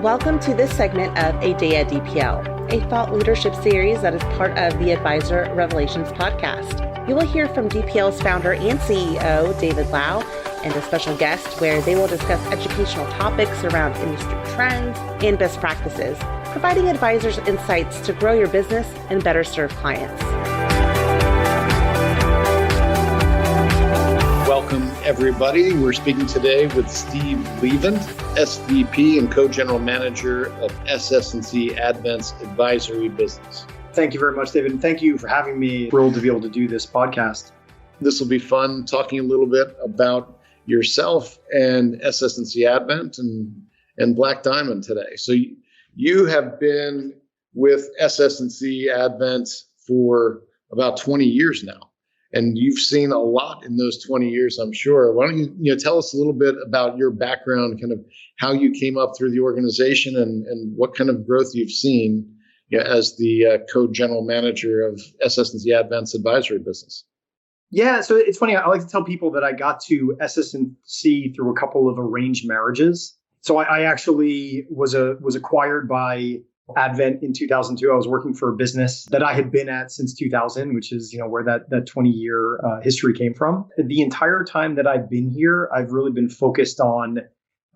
Welcome to this segment of A Day at DPL, a thought leadership series that is part of the Advisor Revelations podcast. You will hear from DPL's founder and CEO, David Lau, and a special guest where they will discuss educational topics around industry trends and best practices, providing advisors insights to grow your business and better serve clients. Welcome, everybody. We're speaking today with Steve Leivent, SVP and Co-General Manager of SS&C Advent's advisory business. Thank you very much, David. And thank you for having me. Thrilled to be able to do this podcast. This will be fun, talking a little bit about yourself and SS&C Advent and Black Diamond today. So you have been with SS&C Advent for about 20 years now. And you've seen a lot in those 20 years, I'm sure. Why don't you tell us a little bit about your background, kind of how you came up through the organization and what kind of growth you've seen as the co-general manager of SS&C Advent's advisory business. Yeah, so it's funny. I like to tell people that I got to SS&C through a couple of arranged marriages. So I actually was acquired by Advent in 2002. I was working for a business that I had been at since 2000, which is, where that 20-year history came from. The entire time that I've been here, I've really been focused on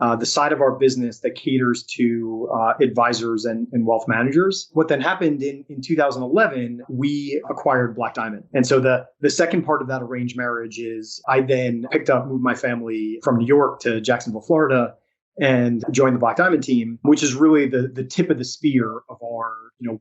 the side of our business that caters to advisors and wealth managers. What then happened in 2011, we acquired Black Diamond. And so the second part of that arranged marriage is I then moved my family from New York to Jacksonville, Florida, and joined the Black Diamond team, which is really the tip of the spear of our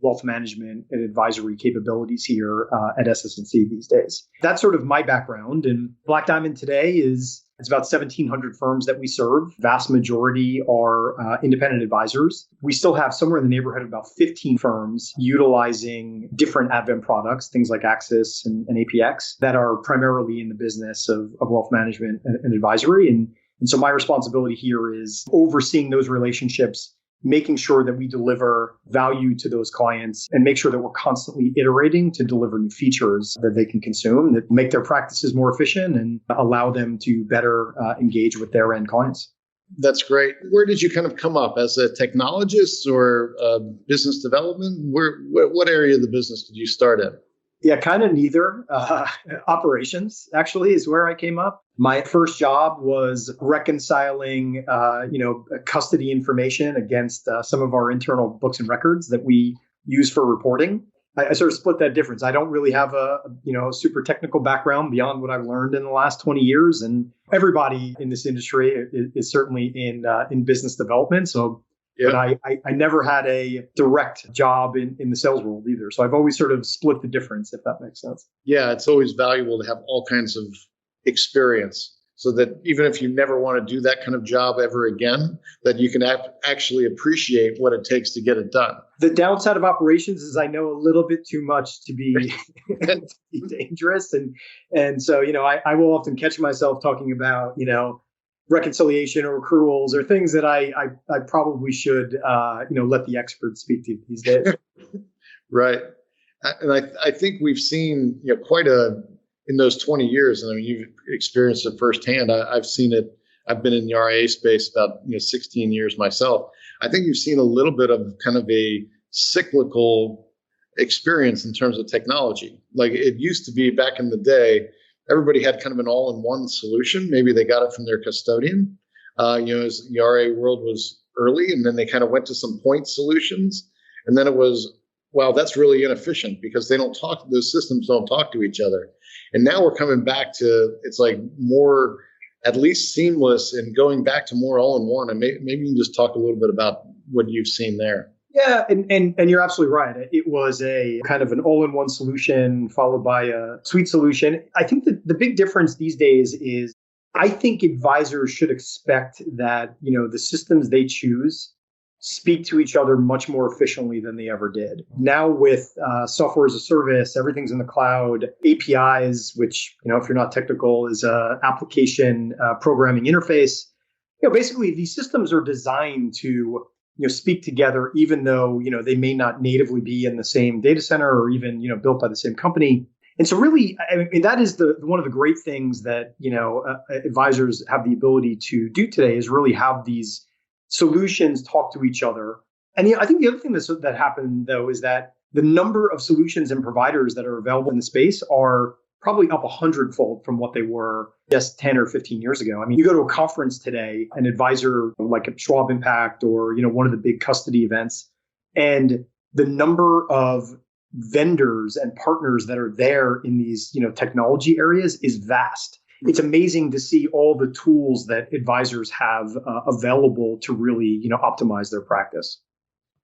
wealth management and advisory capabilities here at SS&C these days. That's sort of my background. And Black Diamond today it's about 1,700 firms that we serve. Vast majority are independent advisors. We still have somewhere in the neighborhood of about 15 firms utilizing different Advent products, things like Axis and APX, that are primarily in the business of wealth management and advisory. And so my responsibility here is overseeing those relationships, making sure that we deliver value to those clients and make sure that we're constantly iterating to deliver new features that they can consume that make their practices more efficient and allow them to better engage with their end clients. That's great. Where did you kind of come up as a technologist or business development? What area of the business did you start in? Yeah, kind of neither. Operations actually is where I came up. My first job was reconciling, custody information against some of our internal books and records that we use for reporting. I sort of split that difference. I don't really have a super technical background beyond what I've learned in the last 20 years. And everybody in this industry is certainly in business development. So. Yeah. But I never had a direct job in the sales world either. So I've always sort of split the difference, if that makes sense. Yeah, it's always valuable to have all kinds of experience so that even if you never want to do that kind of job ever again, that you can actually appreciate what it takes to get it done. The downside of operations is I know a little bit too much to be, to be dangerous. And so, I will often catch myself talking about, reconciliation or accruals or things that I probably should, let the experts speak to these days. Right. And I think we've seen, in those 20 years, and I mean, you've experienced it firsthand. I've seen it. I've been in the RIA space about 16 years myself. I think you've seen a little bit of kind of a cyclical experience in terms of technology. Like it used to be back in the day, everybody had kind of an all-in-one solution. Maybe they got it from their custodian, as the RA world was early, and then they kind of went to some point solutions. And then it was, wow, that's really inefficient because those systems don't talk to each other. And now we're coming back to, it's like more, at least seamless and going back to more all-in-one. And maybe you can just talk a little bit about what you've seen there. Yeah, and you're absolutely right. It was a kind of an all-in-one solution followed by a suite solution. I think that the big difference these days is I think advisors should expect that, the systems they choose speak to each other much more efficiently than they ever did. Now with software as a service, everything's in the cloud, APIs, which, if you're not technical, is a application programming interface. Basically these systems are designed to speak together, even though, they may not natively be in the same data center or even, built by the same company. And so really, I mean, that is one of the great things that, advisors have the ability to do today is really have these solutions talk to each other. And I think the other thing that happened, though, is that the number of solutions and providers that are available in the space are probably up 100-fold from what they were just 10 or 15 years ago. I mean, you go to a conference today, an advisor like a Schwab Impact or, one of the big custody events, and the number of vendors and partners that are there in these, technology areas is vast. It's amazing to see all the tools that advisors have available to really, optimize their practice.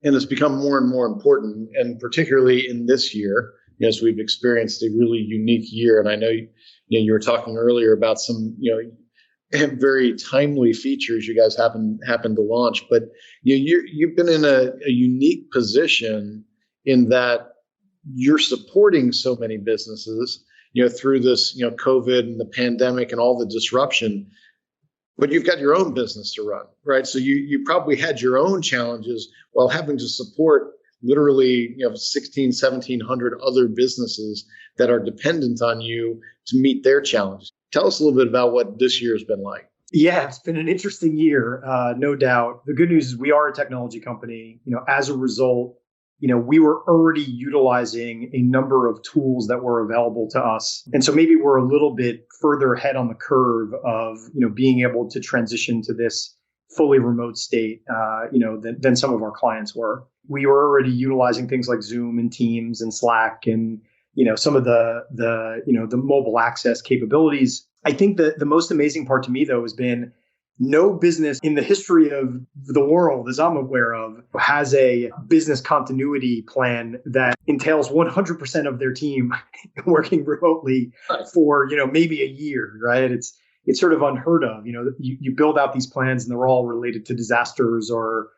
And it's become more and more important, and particularly in this year, as we've experienced a really unique year. And I know, you were talking earlier about some, very timely features you guys happened to launch, but you've been in a unique position in that you're supporting so many businesses, through this, COVID and the pandemic and all the disruption. But you've got your own business to run, right? So you probably had your own challenges while having to support literally 1,700 other businesses that are dependent on you to meet their challenges. Tell us a little bit about what this year has been like. Yeah, it's been an interesting year, no doubt. The good news is we are a technology company. As a result, we were already utilizing a number of tools that were available to us. And so maybe we're a little bit further ahead on the curve of, being able to transition to this fully remote state, than some of our clients were. We were already utilizing things like Zoom and Teams and Slack and, some of the mobile access capabilities. I think that the most amazing part to me, though, has been no business in the history of the world, as I'm aware of, has a business continuity plan that entails 100% of their team working remotely for, maybe a year, right? It's sort of unheard of. You build out these plans and they're all related to disasters or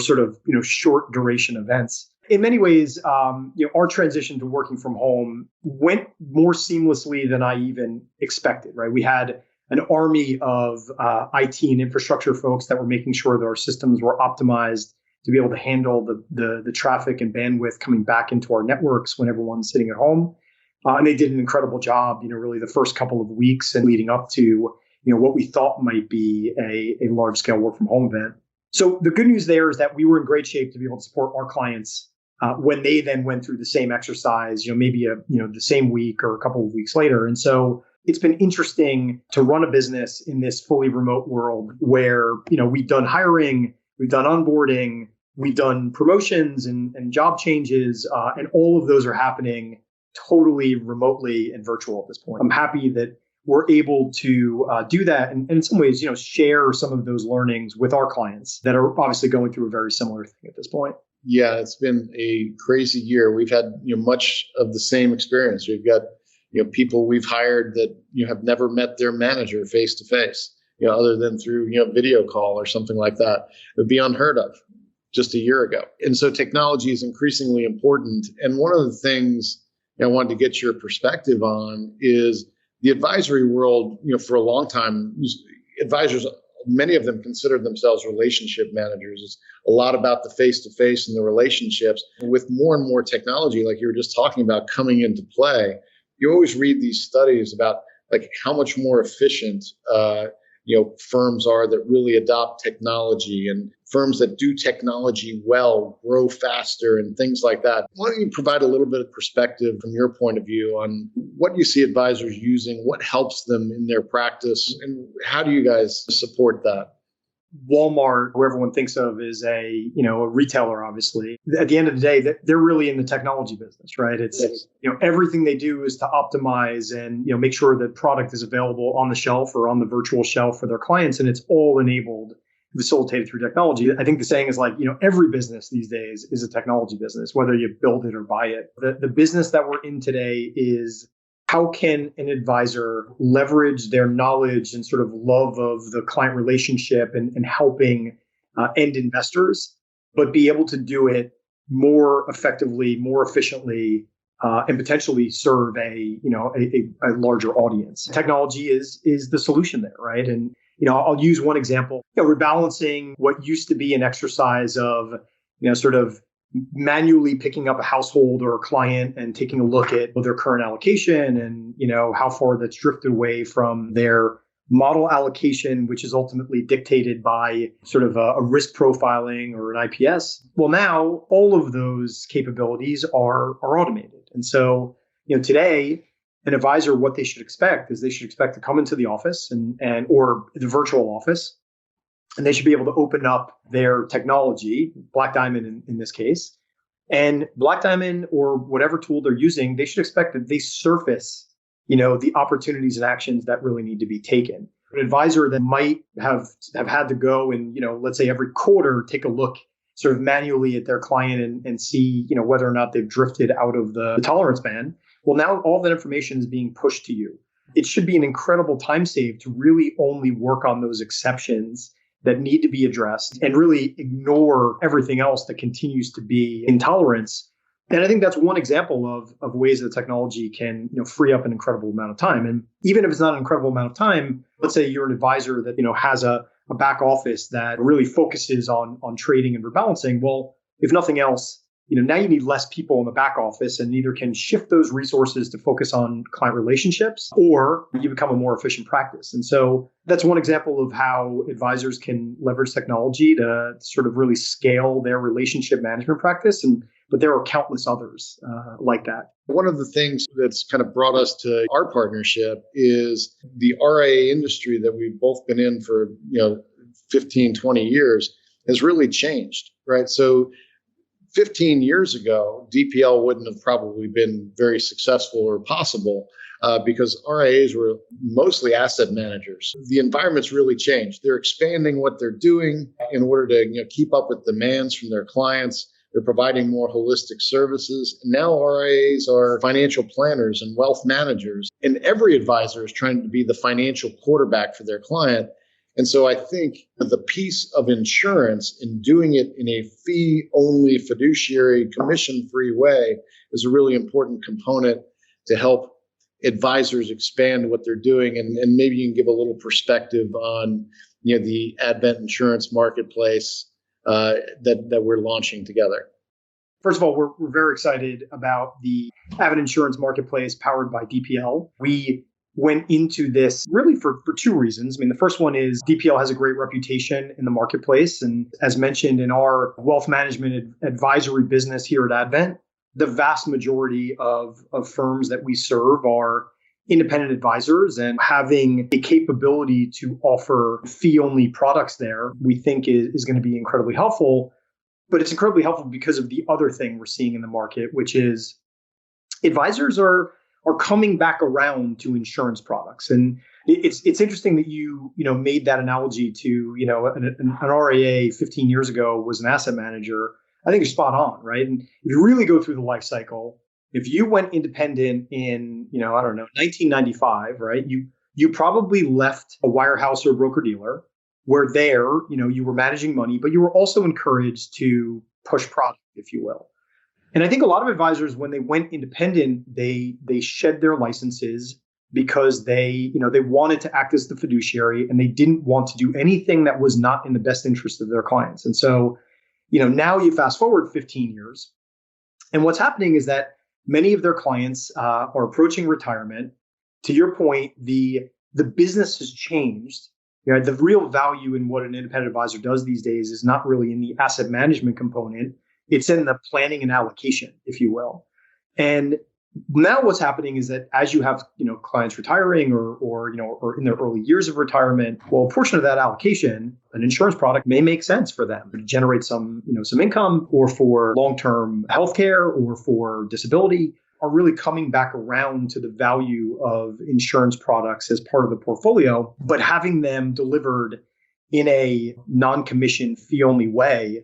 sort of, short duration events. In many ways, our transition to working from home went more seamlessly than I even expected, right? We had an army of IT and infrastructure folks that were making sure that our systems were optimized to be able to handle the traffic and bandwidth coming back into our networks when everyone's sitting at home. And they did an incredible job, really the first couple of weeks and leading up to, what we thought might be a large scale work from home event. So the good news there is that we were in great shape to be able to support our clients when they then went through the same exercise, maybe the same week or a couple of weeks later. And so it's been interesting to run a business in this fully remote world where, we've done hiring, we've done onboarding, we've done promotions and job changes, and all of those are happening totally remotely and virtual at this point. I'm happy that we're able to do that and in some ways, share some of those learnings with our clients that are obviously going through a very similar thing at this point. Yeah, it's been a crazy year. We've had much of the same experience. We've got people we've hired that have never met their manager face to face, other than through video call or something like that. It would be unheard of just a year ago. And so technology is increasingly important. And one of the things I wanted to get your perspective on is the advisory world. For a long time, advisors, many of them considered themselves relationship managers. It's a lot about the face-to-face and the relationships. And with more and more technology, like you were just talking about, coming into play, you always read these studies about like how much more efficient firms are that really adopt technology, and firms that do technology well grow faster and things like that. Why don't you provide a little bit of perspective from your point of view on what you see advisors using, what helps them in their practice, and how do you guys support that? Walmart, who everyone thinks of as a retailer, obviously, at the end of the day, they're really in the technology business, right? It's, everything they do is to optimize and, make sure that product is available on the shelf or on the virtual shelf for their clients. And it's all enabled, facilitated through technology. I think the saying is like, every business these days is a technology business, whether you build it or buy it. The business that we're in today is, how can an advisor leverage their knowledge and sort of love of the client relationship and helping end investors, but be able to do it more effectively, more efficiently, and potentially serve a larger audience? Technology is the solution there, right? And I'll use one example. Rebalancing what used to be an exercise of sort of manually picking up a household or a client and taking a look at their current allocation and how far that's drifted away from their model allocation, which is ultimately dictated by sort of a risk profiling or an IPS. Well, now all of those capabilities are automated. And so, today, an advisor, what they should expect is they should expect to come into the office and or the virtual office, and they should be able to open up their technology, Black Diamond in this case, and Black Diamond or whatever tool they're using, they should expect that they surface, the opportunities and actions that really need to be taken. An advisor that might have had to go and, let's say every quarter, take a look sort of manually at their client and see, whether or not they've drifted out of the tolerance band. Well, now all that information is being pushed to you. It should be an incredible time save to really only work on those exceptions that need to be addressed and really ignore everything else that continues to be intolerance. And I think that's one example of ways that technology can, free up an incredible amount of time. And even if it's not an incredible amount of time, let's say you're an advisor that, has a back office that really focuses on trading and rebalancing. Well, if nothing else, now you need less people in the back office and either can shift those resources to focus on client relationships or you become a more efficient practice. And so that's one example of how advisors can leverage technology to sort of really scale their relationship management practice. But there are countless others like that. One of the things that's kind of brought us to our partnership is the RIA industry that we've both been in for 15, 20 years has really changed, right? So 15 years ago, DPL wouldn't have probably been very successful or possible because RIAs were mostly asset managers. The environment's really changed. They're expanding what they're doing in order to keep up with demands from their clients. They're providing more holistic services. Now RIAs are financial planners and wealth managers, and every advisor is trying to be the financial quarterback for their client. And so I think the piece of insurance in doing it in a fee-only fiduciary commission-free way is a really important component to help advisors expand what they're doing. And maybe you can give a little perspective on the Advent insurance marketplace that we're launching together. First of all, we're very excited about the Advent insurance marketplace powered by DPL. We went into this really for two reasons. The first one is DPL has a great reputation in the marketplace. And as mentioned in our wealth management advisory business here at Advent, the vast majority of firms that we serve are independent advisors, and having a capability to offer fee-only products there, we think is going to be incredibly helpful. But it's incredibly helpful because of the other thing we're seeing in the market, which is advisors are coming back around to insurance products. And it's interesting that you made that analogy to, an RIA 15 years ago was an asset manager. I think you're spot on, right? And if you really go through the life cycle, if you went independent in, 1995, right, you probably left a wirehouse or broker dealer where there, you were managing money, but you were also encouraged to push product, if you will. And I think a lot of advisors, when they went independent, they shed their licenses because they wanted to act as the fiduciary and they didn't want to do anything that was not in the best interest of their clients. And so, now you fast forward 15 years, and what's happening is that many of their clients are approaching retirement. To your point, the business has changed. The real value in what an independent advisor does these days is not really in the asset management component. It's in the planning and allocation, if you will. And now what's happening is that as you have, clients retiring or in their early years of retirement, well, a portion of that allocation, an insurance product may make sense for them to generate some income, or for long-term healthcare or for disability, are really coming back around to the value of insurance products as part of the portfolio, but having them delivered in a non-commission fee-only way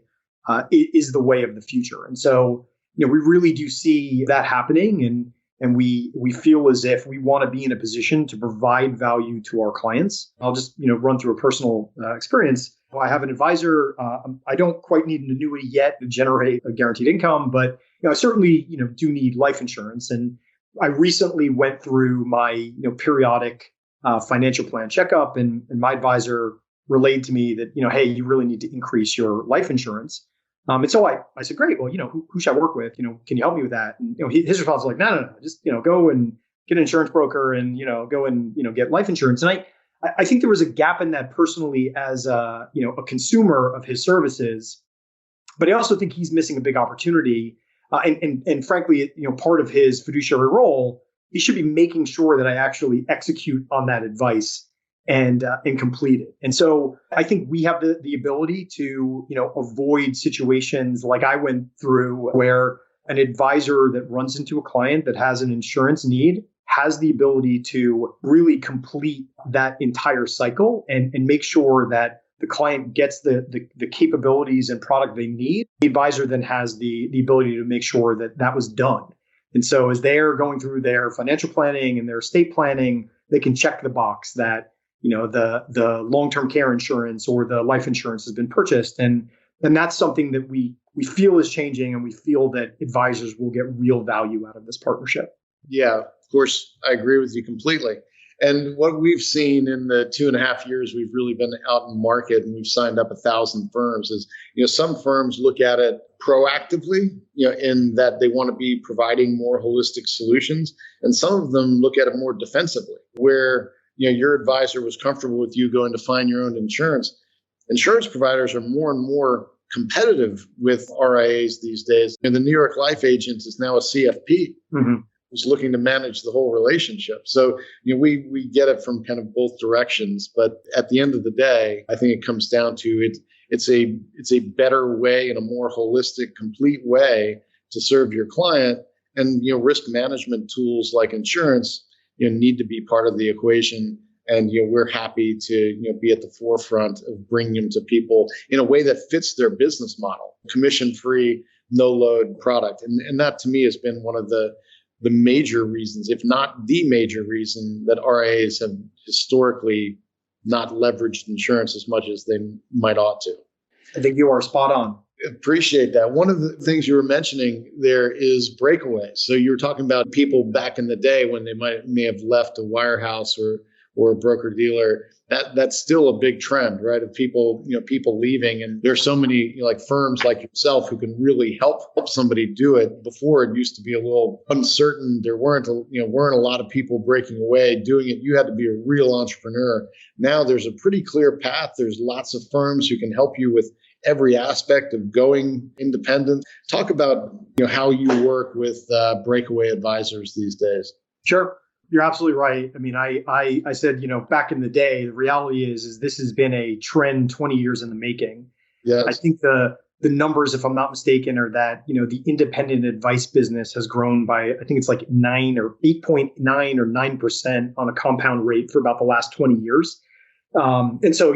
is the way of the future. And so, we really do see that happening, and we feel as if we want to be in a position to provide value to our clients. I'll just run through a personal experience. I have an advisor. I don't quite need an annuity yet to generate a guaranteed income, but I certainly do need life insurance. And I recently went through my periodic financial plan checkup, and my advisor relayed to me that hey, you really need to increase your life insurance. And so I said, great. Well, who should I work with? Can you help me with that? And his response was like, no, just go and get an insurance broker and go and get life insurance. And I think there was a gap in that personally as a consumer of his services, but I also think he's missing a big opportunity. And frankly, part of his fiduciary role, he should be making sure that I actually execute on that advice and complete it. And so I think we have the ability to, avoid situations like I went through where an advisor that runs into a client that has an insurance need has the ability to really complete that entire cycle and make sure that the client gets the capabilities and product they need. The advisor then has the ability to make sure that that was done. And so as they're going through their financial planning and their estate planning, they can check the box that, the long-term care insurance or the life insurance has been purchased. And that's something that we feel is changing, and we feel that advisors will get real value out of this partnership. Yeah, of course, I agree with you completely. And what we've seen in the 2.5 years we've really been out in market and we've signed up 1,000 firms is, some firms look at it proactively, in that they want to be providing more holistic solutions. And some of them look at it more defensively, where, your advisor was comfortable with you going to find your own insurance. Insurance providers are more and more competitive with RIAs these days. And the New York Life agent is now a CFP. Mm-hmm. Who's looking to manage the whole relationship. So, we get it from kind of both directions. But at the end of the day, I think it comes down to it's a better way and a more holistic, complete way to serve your client. And, risk management tools like insurance, need to be part of the equation. And, we're happy to, be at the forefront of bringing them to people in a way that fits their business model, commission-free, no-load product. And that to me has been one of the major reasons, if not the major reason, that RIAs have historically not leveraged insurance as much as they might ought to. I think you are spot on. Appreciate that. One of the things you were mentioning there is breakaways. So you were talking about people back in the day when they may have left a wirehouse or a broker dealer. That's still a big trend, right? Of people leaving. And there's so many like firms like yourself who can really help somebody do it. Before, it used to be a little uncertain. There weren't a lot of people breaking away doing it. You had to be a real entrepreneur. Now there's a pretty clear path. There's lots of firms who can help you with every aspect of going independent. Talk about how you work with breakaway advisors these days. Sure. You're absolutely right. I mean, I said, back in the day, the reality is this has been a trend 20 years in the making. Yes. I think the numbers, if I'm not mistaken, are that, the independent advice business has grown by, I think it's like 8.9 or 9% on a compound rate for about the last 20 years. And so,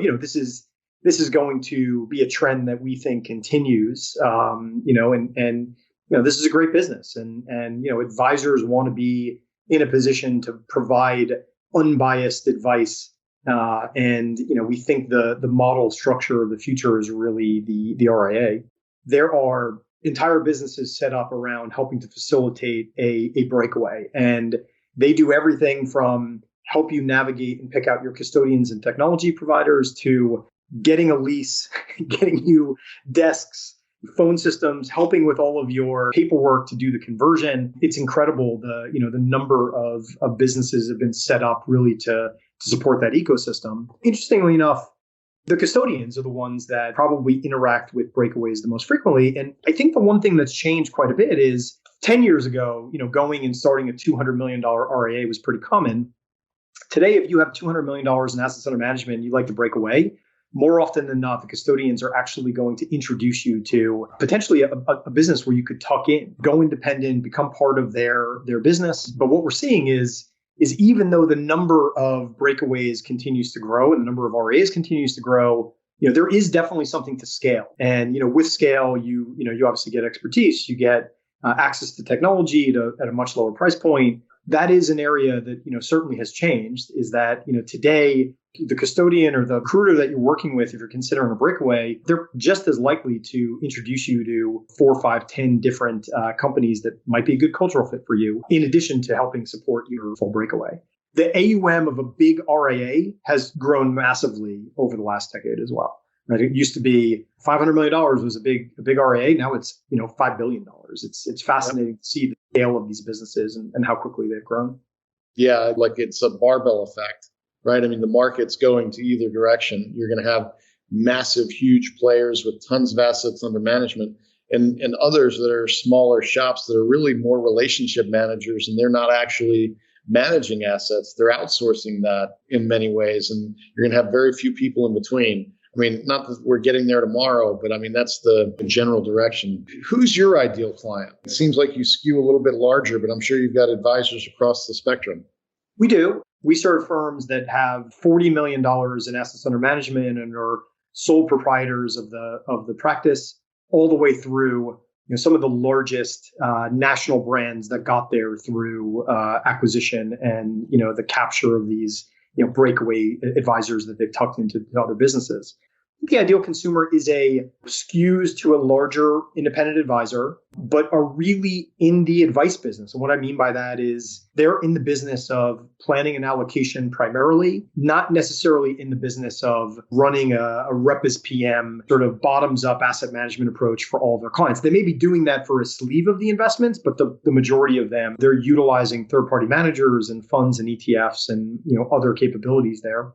this is going to be a trend that we think continues, and this is a great business and advisors want to be in a position to provide unbiased advice. And we think the model structure of the future is really the RIA. There are entire businesses set up around helping to facilitate a breakaway. And they do everything from help you navigate and pick out your custodians and technology providers to getting a lease, getting you desks, phone systems, helping with all of your paperwork to do the conversion. It's incredible the number of businesses have been set up really to support that ecosystem. Interestingly enough, the custodians are the ones that probably interact with breakaways the most frequently. And I think the one thing that's changed quite a bit is 10 years ago, going and starting a $200 million RIA was pretty common. Today, if you have $200 million in assets under management and you'd like to break away, more often than not, the custodians are actually going to introduce you to potentially a business where you could tuck in, go independent, become part of their business. But what we're seeing is even though the number of breakaways continues to grow and the number of RAs continues to grow, there is definitely something to scale. And with scale, you obviously get expertise, you get access to technology at a much lower price point. That is an area that certainly has changed. Is that today the custodian or the recruiter that you're working with, if you're considering a breakaway, they're just as likely to introduce you to 4, 5, 10 different companies that might be a good cultural fit for you, in addition to helping support your full breakaway. The AUM of a big RIA has grown massively over the last decade as well. Right? It used to be $500 million was a big RIA. Now it's $5 billion. It's fascinating to see the scale of these businesses and how quickly they've grown. Yeah, like it's a barbell effect. right? I mean, the market's going to either direction. You're going to have massive, huge players with tons of assets under management and others that are smaller shops that are really more relationship managers, and they're not actually managing assets. They're outsourcing that in many ways, and you're going to have very few people in between. I mean, not that we're getting there tomorrow, but I mean, that's the general direction. Who's your ideal client? It seems like you skew a little bit larger, but I'm sure you've got advisors across the spectrum. We do. We serve firms that have $40 million in assets under management and are sole proprietors of the practice, all the way through some of the largest national brands that got there through acquisition and the capture of these breakaway advisors that they've tucked into other businesses. The ideal consumer skews to a larger independent advisor, but are really in the advice business. And what I mean by that is they're in the business of planning an allocation primarily, not necessarily in the business of running a rep as PM sort of bottoms up asset management approach for all of their clients. They may be doing that for a sleeve of the investments, but the majority of them, they're utilizing third-party managers and funds and ETFs and other capabilities there.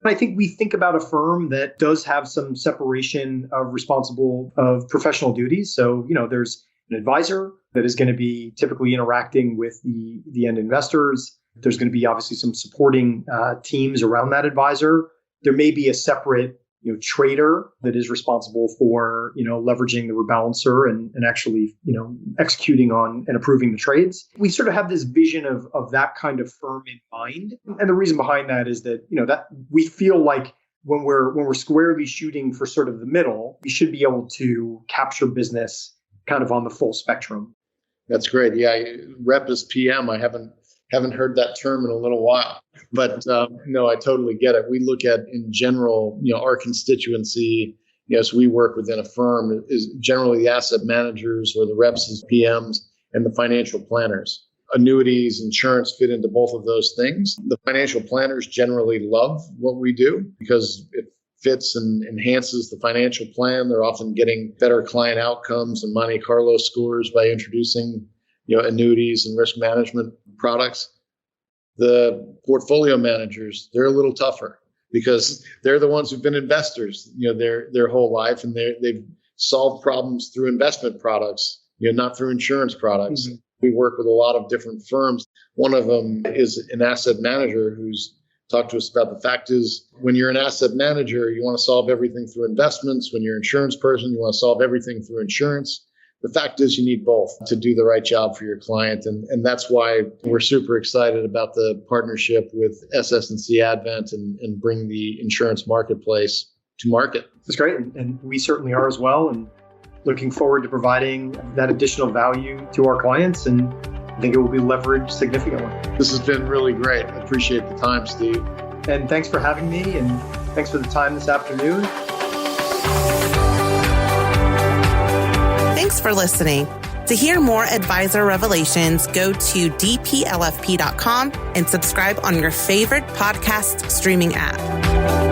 I think we think about a firm that does have some separation of professional duties. So, there's an advisor that is going to be typically interacting with the end investors. There's going to be obviously some supporting teams around that advisor. There may be a separate trader that is responsible for leveraging the rebalancer and actually executing on and approving the trades. We sort of have this vision of that kind of firm in mind, and the reason behind that is that that we feel like when we're squarely shooting for sort of the middle, we should be able to capture business kind of on the full spectrum. That's great. Yeah, rep as PM. I haven't heard that term in a little while, but no, I totally get it. We look at, in general, our constituency, as we work within a firm, is generally the asset managers or the reps as PMs and the financial planners. Annuities, insurance fit into both of those things. The financial planners generally love what we do because it fits and enhances the financial plan. They're often getting better client outcomes and Monte Carlo scores by introducing annuities and risk management products. The portfolio managers, they're a little tougher because they're the ones who've been investors, their whole life, and they've solved problems through investment products, not through insurance products. Mm-hmm. We work with a lot of different firms. One of them is an asset manager who's talked to us about the fact is when you're an asset manager, you want to solve everything through investments. When you're an insurance person, you want to solve everything through insurance. The fact is you need both to do the right job for your client. And that's why we're super excited about the partnership with SS&C Advent and bring the insurance marketplace to market. That's great. And we certainly are as well. And looking forward to providing that additional value to our clients. And I think it will be leveraged significantly. This has been really great. I appreciate the time, Steve. And thanks for having me. And thanks for the time this afternoon. Thanks for listening. To hear more advisor revelations, go to dplfp.com and subscribe on your favorite podcast streaming app.